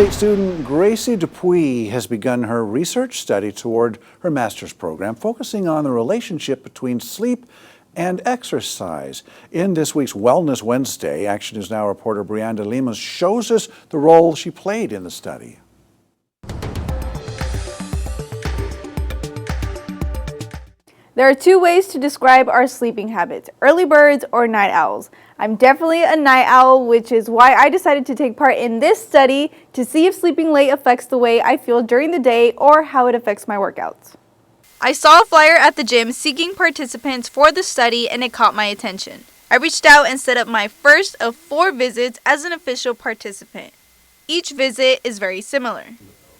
State student Gracie Dupuy has begun her research study toward her master's program, focusing on the relationship between sleep and exercise. In this week's Wellness Wednesday, Action News Now reporter Brianda Lima shows us the role she played in the study. There are two ways to describe our sleeping habits, early birds or night owls. I'm definitely a night owl, which is why I decided to take part in this study to see if sleeping late affects the way I feel during the day or how it affects my workouts. I saw a flyer at the gym seeking participants for the study and it caught my attention. I reached out and set up my first of 4 visits as an official participant. Each visit is very similar.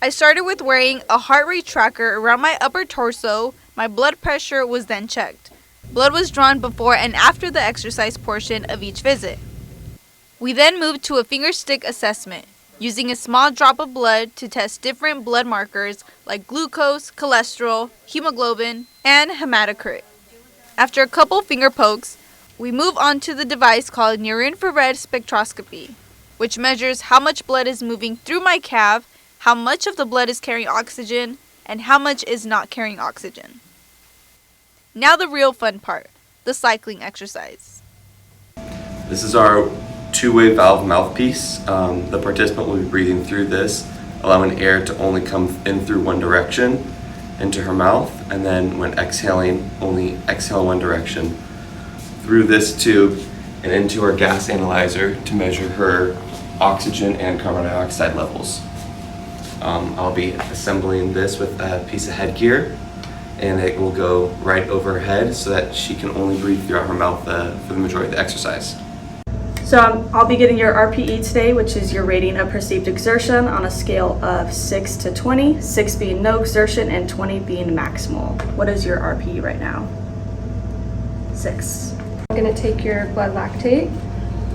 I started with wearing a heart rate tracker around my upper torso. My blood pressure was then checked. Blood was drawn before and after the exercise portion of each visit. We then moved to a finger stick assessment, using a small drop of blood to test different blood markers like glucose, cholesterol, hemoglobin, and hematocrit. After a couple finger pokes, we move on to the device called near-infrared spectroscopy, which measures how much blood is moving through my calf, how much of the blood is carrying oxygen, and how much is not carrying oxygen. Now the real fun part, the cycling exercise. This is our two-way valve mouthpiece. The participant will be breathing through this, allowing air to only come in through one direction into her mouth, and then when exhaling, only exhale one direction through this tube and into our gas analyzer to measure her oxygen and carbon dioxide levels. I'll be assembling this with a piece of headgear, and it will go right over her head so that she can only breathe throughout her mouth for the majority of the exercise. So I'll be getting your RPE today, which is your rating of perceived exertion on a scale of 6 to 20, 6 being no exertion and 20 being maximal. What is your RPE right now? 6. I'm going to take your blood lactate,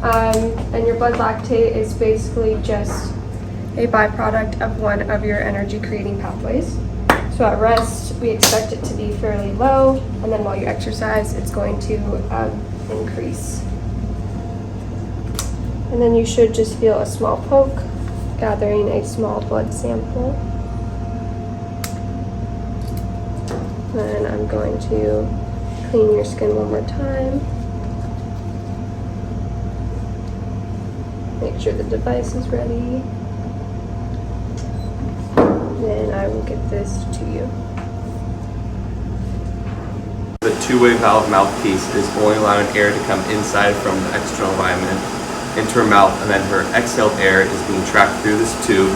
and your blood lactate is basically just a byproduct of one of your energy creating pathways. So at rest, we expect it to be fairly low, and then while you exercise, it's going to increase. And then you should just feel a small poke, gathering a small blood sample. Then I'm going to clean your skin one more time. Make sure the device is ready. Then I will get this to you. The two-way valve mouthpiece is only allowing air to come inside from the external environment into her mouth, and then her exhaled air is being tracked through this tube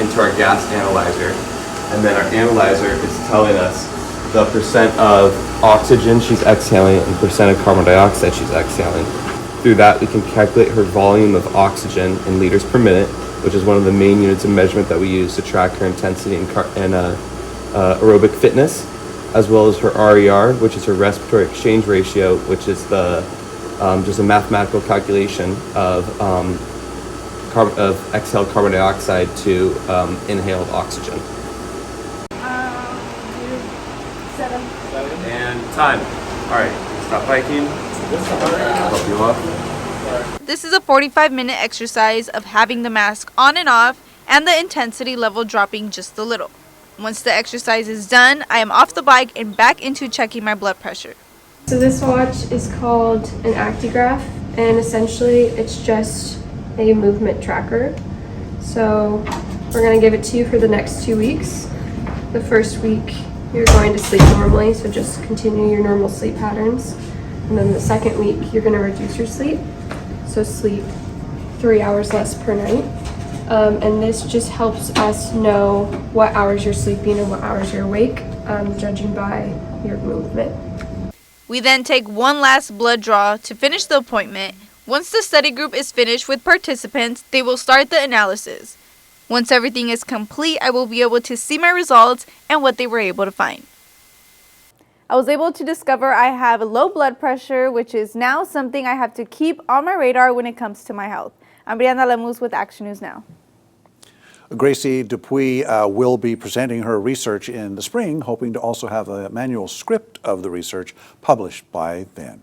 into our gas analyzer. And then our analyzer is telling us the percent of oxygen she's exhaling and percent of carbon dioxide she's exhaling. Through that, we can calculate her volume of oxygen in liters per minute, which is one of the main units of measurement that we use to track her intensity and aerobic fitness, as well as her RER, which is her respiratory exchange ratio, which is the just a mathematical calculation of exhaled carbon dioxide to inhaled oxygen. 7. And time. All right, stop biking. Help you off. This is a 45-minute exercise of having the mask on and off and the intensity level dropping just a little. Once the exercise is done, I am off the bike and back into checking my blood pressure. So this watch is called an Actigraph, and essentially it's just a movement tracker. So we're going to give it to you for the next 2 weeks. The first week you're going to sleep normally, so just continue your normal sleep patterns. And then the second week you're going to reduce your sleep, so sleep 3 hours less per night. And this just helps us know what hours you're sleeping and what hours you're awake, judging by your movement. We then take one last blood draw to finish the appointment. Once the study group is finished with participants, they will start the analysis. Once everything is complete, I will be able to see my results and what they were able to find. I was able to discover I have low blood pressure, which is now something I have to keep on my radar when it comes to my health. I'm Brianda Lemus with Action News Now. Gracie Dupuy will be presenting her research in the spring, hoping to also have a manual script of the research published by then.